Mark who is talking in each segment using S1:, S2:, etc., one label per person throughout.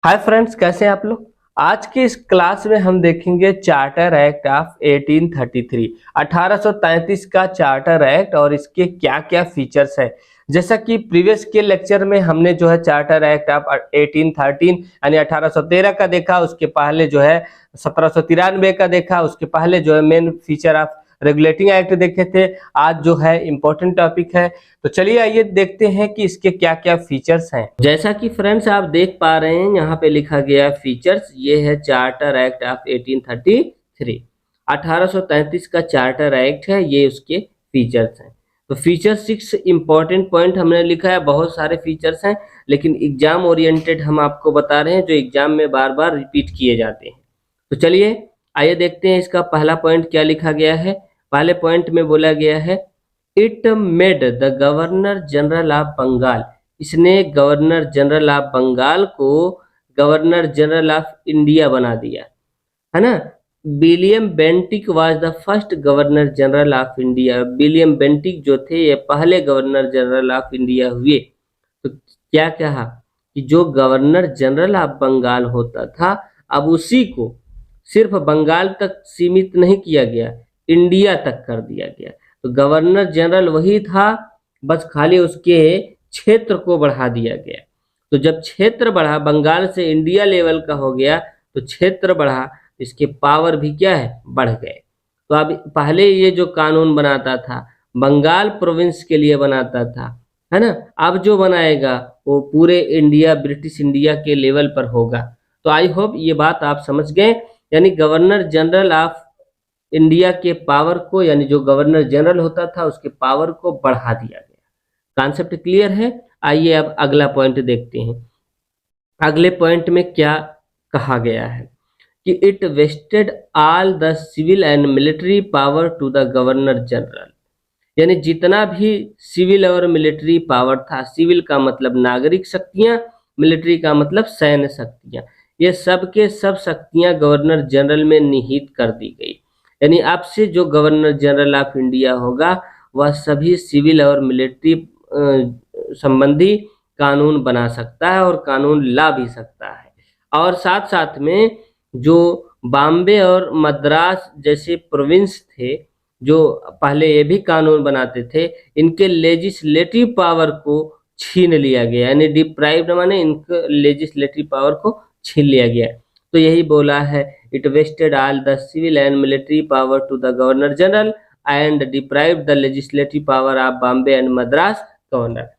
S1: Hi friends, कैसे हैं आप लोग। आज की इस क्लास में हम देखेंगे चार्टर एक्ट ऑफ 1833 1833 का चार्टर एक्ट और इसके क्या क्या फीचर्स है। जैसा कि प्रीवियस के लेक्चर में हमने जो है चार्टर एक्ट ऑफ 1813 यानी 1813 का देखा, उसके पहले जो है 1793 का देखा, उसके पहले जो है main feature of regulating act देखे थे। आज जो है इम्पोर्टेंट टॉपिक है, तो चलिए आइए देखते हैं कि इसके क्या क्या फीचर्स हैं। जैसा कि फ्रेंड्स आप देख पा रहे हैं, यहाँ पे लिखा गया फीचर्स, ये है चार्टर एक्ट ऑफ 1833 1833 का चार्टर एक्ट है, ये उसके फीचर्स हैं। तो फीचर 6 इंपॉर्टेंट पॉइंट हमने लिखा है, बहुत सारे फीचर्स हैं लेकिन एग्जाम ओरिएंटेड हम आपको बता रहे हैं जो एग्जाम में बार बार रिपीट किए जाते हैं। तो चलिए आइए देखते हैं इसका पहला पॉइंट क्या लिखा गया है। पहले पॉइंट में बोला गया है it made the governor general of Bengal. इसने गवर्नर जनरल ऑफ बंगाल को गवर्नर जनरल ऑफ इंडिया बना दिया, है ना। William Bentinck was the first governor general of India. William Bentinck जो थे ये पहले गवर्नर जनरल ऑफ इंडिया हुए। तो क्या कहा कि जो गवर्नर जनरल ऑफ बंगाल होता था, अब उसी को सिर्फ बंगाल तक सीमित नहीं किया गया, इंडिया तक कर दिया गया। तो गवर्नर जनरल वही था, बस खाली उसके क्षेत्र को बढ़ा दिया गया। तो जब क्षेत्र बढ़ा, बंगाल से इंडिया लेवल का हो गया, तो क्षेत्र बढ़ा, इसके पावर भी क्या है, बढ़ गए। तो अब पहले ये जो कानून बनाता था बंगाल प्रोविंस के लिए बनाता था, है ना, अब जो बनाएगा वो पूरे इंडिया, ब्रिटिश इंडिया के लेवल पर होगा। तो आई होप ये बात आप समझ गए, यानी गवर्नर जनरल ऑफ इंडिया के पावर को, यानी जो गवर्नर जनरल होता था उसके पावर को बढ़ा दिया गया। कॉन्सेप्ट क्लियर है। आइए अब अगला पॉइंट देखते हैं। अगले पॉइंट में क्या कहा गया है कि it vested all the civil and military power to the governor general. यानी जितना भी सिविल और मिलिट्री पावर था, सिविल का मतलब नागरिक शक्तियां, मिलिट्री का मतलब सैन्य शक्तियां, ये सब के सब शक्तियां गवर्नर जनरल में निहित कर दी गई। यानी अब से जो गवर्नर जनरल ऑफ इंडिया होगा वह सभी सिविल और मिलिट्री संबंधी कानून बना सकता है और कानून ला भी सकता है। और साथ साथ में जो बॉम्बे और मद्रास जैसे प्रोविंस थे जो पहले ये भी कानून बनाते थे, इनके लेजिस्लेटिव पावर को छीन लिया गया, यानी डिप्राइव्ड माने इनके लेजिस्लेटिव पावर को छीन लिया गया। तो यही बोला है, it vested all the civil and military power to the governor general and deprived the legislative power of Bombay and Madras governor.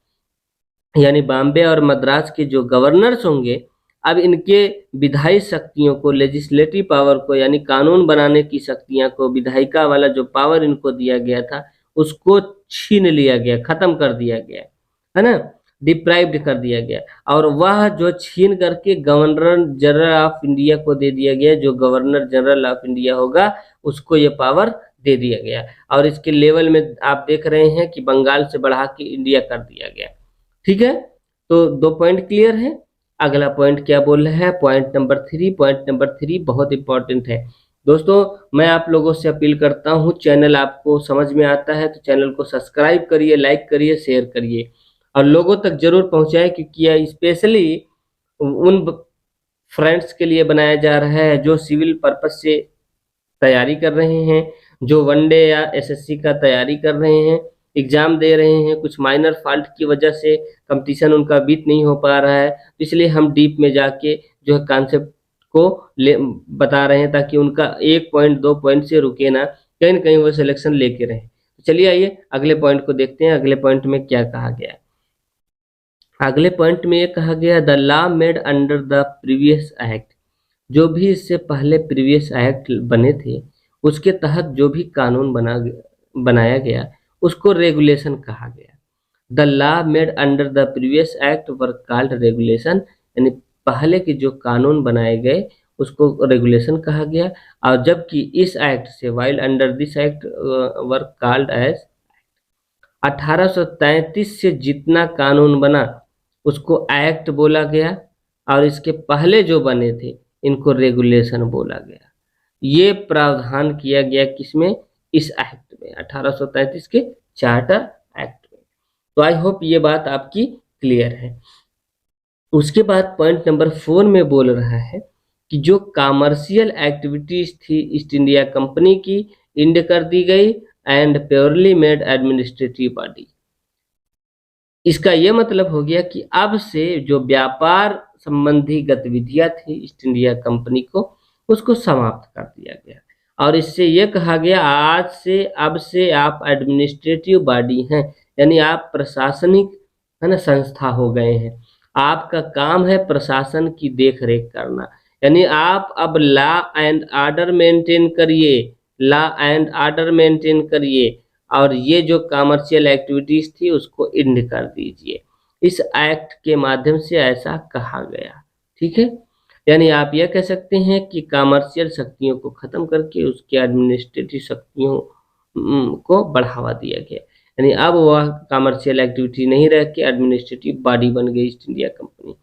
S1: यानी बॉम्बे और मद्रास के जो गवर्नर्स होंगे, अब इनके विधायी शक्तियों को, लेजिस्लेटिव पावर को, यानी कानून बनाने की शक्तियां को, विधायिका वाला जो पावर इनको दिया गया था उसको छीन लिया गया, खत्म कर दिया गया, है ना, डिप्राइव्ड कर दिया गया। और वह जो छीन करके गवर्नर जनरल ऑफ इंडिया को दे दिया गया, जो गवर्नर जनरल ऑफ इंडिया होगा उसको ये पावर दे दिया गया। और इसके लेवल में आप देख रहे हैं कि बंगाल से बढ़ा के इंडिया कर दिया गया। ठीक है, तो दो पॉइंट क्लियर है। अगला पॉइंट क्या बोल रहा है, पॉइंट नंबर 3। पॉइंट नंबर 3 बहुत इंपॉर्टेंट है दोस्तों। मैं आप लोगों से अपील करता हूं, चैनल आपको समझ में आता है तो चैनल को सब्सक्राइब करिए, लाइक करिए, शेयर करिए और लोगों तक जरूर पहुंचाएं, क्योंकि यह स्पेशली उन फ्रेंड्स के लिए बनाया जा रहा है जो सिविल पर्पस से तैयारी कर रहे हैं, जो वनडे या एसएससी का तैयारी कर रहे हैं, एग्जाम दे रहे हैं, कुछ माइनर फॉल्ट की वजह से कंपटीशन उनका बीट नहीं हो पा रहा है, इसलिए हम डीप में जाके जो है कॉन्सेप्ट को बता रहे हैं ताकि उनका 1 पॉइंट 2 पॉइंट से रुके ना, कहीं ना कहीं वो सिलेक्शन लेके रहे। चलिए आइए अगले पॉइंट को देखते हैं। अगले पॉइंट में क्या कहा गया है। अगले पॉइंट में ये कहा गया, the law made under the previous act. जो भी इससे पहले प्रीवियस एक्ट बने थे उसके तहत जो भी कानून बनाया गया उसको रेगुलेशन कहा गया। The law made under the previous act were called regulation. यानी पहले के जो कानून बनाए गए उसको रेगुलेशन कहा गया, और जबकि इस एक्ट से, while under this act were called as. 1833 से जितना कानून बना उसको एक्ट बोला गया, और इसके पहले जो बने थे इनको रेगुलेशन बोला गया। ये प्रावधान किया गया किसमें, इस एक्ट में, 1833 के चार्टर एक्ट में। तो आई होप ये बात आपकी क्लियर है। उसके बाद पॉइंट नंबर 4 में बोल रहा है कि जो कमर्शियल एक्टिविटीज थी ईस्ट इंडिया कंपनी की इंड कर दी गई and purely made administrative body. इसका यह मतलब हो गया कि अब से जो व्यापार संबंधी गतिविधियां थी ईस्ट इंडिया कंपनी को उसको समाप्त कर दिया गया और इससे यह कहा गया आज से अब से आप एडमिनिस्ट्रेटिव बॉडी हैं, यानी आप प्रशासनिक है ना संस्था हो गए हैं। आपका काम है प्रशासन की देख रेख करना, यानी आप अब लॉ एंड ऑर्डर मेंटेन करिए, लॉ एंड ऑर्डर मेंटेन करिए और ये जो कमर्शियल एक्टिविटीज थी उसको इंड कर दीजिए। इस एक्ट के माध्यम से ऐसा कहा गया, ठीक है। यानी आप यह कह सकते हैं कि कमर्शियल शक्तियों को खत्म करके उसके एडमिनिस्ट्रेटिव शक्तियों को बढ़ावा दिया गया, यानी अब वह कमर्शियल एक्टिविटी नहीं रह के एडमिनिस्ट्रेटिव बॉडी बन गई ईस्ट इंडिया कंपनी।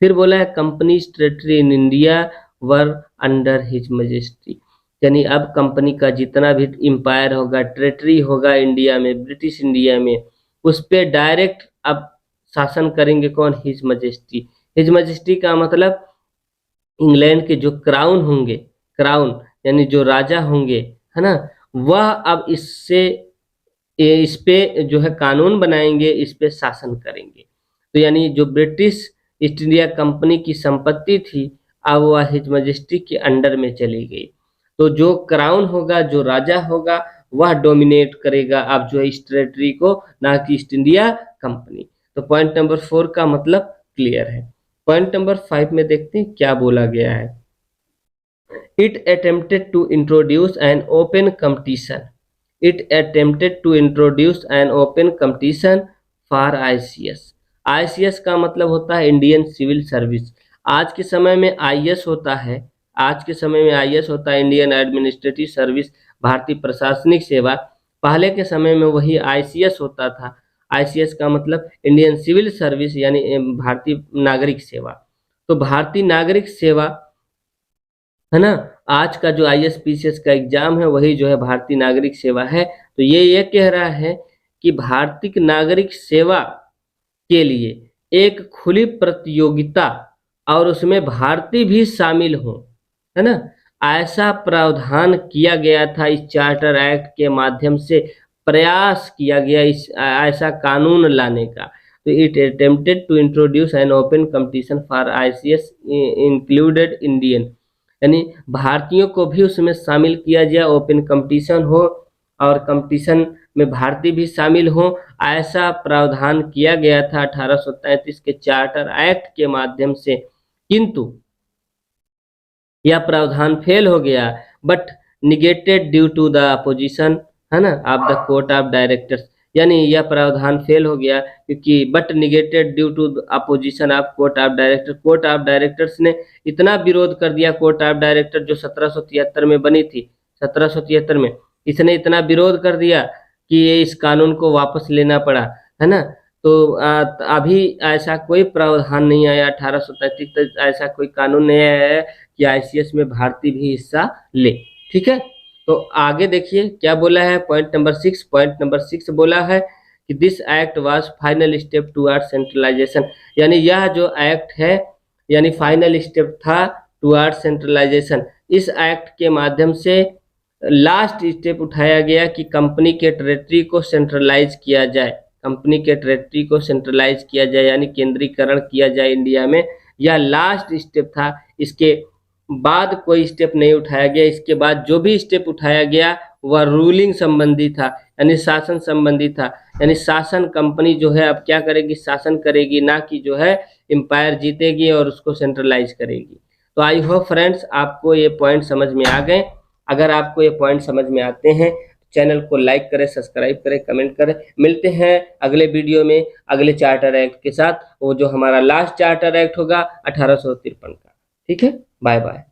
S1: फिर बोला है company territory in India were under his majesty, यानी अब कंपनी का जितना भी एम्पायर होगा, टेरिटरी होगा इंडिया में, ब्रिटिश इंडिया में, उस पर डायरेक्ट अब शासन करेंगे कौन? His majesty. हिज मैजेस्टी का मतलब इंग्लैंड के जो क्राउन होंगे, क्राउन यानी जो राजा होंगे, है ना, वह अब इस पे जो है कानून बनाएंगे, इस पे शासन करेंगे। तो यानी जो ब्रिटिश ईस्ट इंडिया कंपनी की संपत्ति थी अब वह हिज मैजेस्टी के अंडर में चली गई। तो जो क्राउन होगा, जो राजा होगा, वह डोमिनेट करेगा अब जो है इस टेरिटरी को, ना कि ईस्ट इंडिया कंपनी। तो पॉइंट नंबर 4 का मतलब क्लियर है। पॉइंट नंबर 5 में देखते हैं क्या बोला गया है। It attempted to introduce an open competition. It attempted to introduce an open competition for ICS. ICS का मतलब होता है इंडियन सिविल सर्विस। आज के समय में IS होता है, आज के समय में IS होता है इंडियन एडमिनिस्ट्रेटिव सर्विस, भारतीय प्रशासनिक सेवा। पहले के समय में वही ICS होता था। ICS का मतलब इंडियन सिविल सर्विस यानी भारतीय नागरिक सेवा। तो भारतीय नागरिक सेवा है ना, आज का जो ISPCS का एग्जाम है वही जो है भारतीय नागरिक सेवा है। तो ये कह रहा है कि भारतीय नागरिक सेवा के लिए एक खुली प्रतियोगिता और उसमें भारतीय भी शामिल हो, है ना, ऐसा प्रावधान किया गया था। इस चार्टर एक्ट के माध्यम से प्रयास किया गया इस ऐसा कानून लाने का। तो it attempted to introduce an open competition for ICS included Indian, यानी भारतीयों को भी उसमें शामिल किया जाए, ओपन कंपटीशन हो और कंपटीशन में भारतीय भी शामिल हो, ऐसा प्रावधान किया गया था 1833 के चार्टर एक्ट के माध्यम से। किंतु यह प्रावधान फेल हो गया, but negated due to the opposition, है ना, of the court of directors, यानी यह प्रावधान फेल हो गया क्योंकि but negated due to opposition of court of director. Court of directors ने इतना विरोध कर दिया, कोर्ट ऑफ डायरेक्टर जो 1773 में बनी थी, 1773 में इसने इतना विरोध कर दिया कि ये इस कानून को वापस लेना पड़ा, है ना। तो अभी ऐसा कोई प्रावधान नहीं आया, 1833 तक ऐसा कोई कानून नहीं आया है कि ICS में भारतीय भी हिस्सा ले, ठीक है। तो आगे देखिए क्या बोला है पॉइंट नंबर 6। पॉइंट नंबर 6 बोला है कि this act was final step toward centralization, यानी यह जो एक्ट है यानी फाइनल स्टेप था टुवर्ड सेंट्रलाइजेशन। इस एक्ट के माध्यम से लास्ट स्टेप उठाया गया कि कंपनी के टेरिटरी को सेंट्रलाइज किया जाए, कंपनी के टेरिटरी को सेंट्रलाइज किया जाए यानी केंद्रीकरण किया जाए इंडिया में। यह लास्ट स्टेप था, इसके बाद कोई स्टेप नहीं उठाया गया। इसके बाद जो भी स्टेप उठाया गया वह रूलिंग संबंधी था, यानी शासन संबंधी था, यानी शासन कंपनी जो है अब क्या करेगी, शासन करेगी, ना कि जो है एम्पायर जीतेगी और उसको सेंट्रलाइज करेगी। तो आई होप फ्रेंड्स आपको ये पॉइंट समझ में आ गए। अगर आपको ये पॉइंट समझ में आते हैं चैनल को लाइक करें, सब्सक्राइब करें, कमेंट करें। मिलते हैं अगले वीडियो में अगले चार्टर एक्ट के साथ, वो जो हमारा लास्ट चार्टर एक्ट होगा 1853 का। ठीक है, बाय बाय।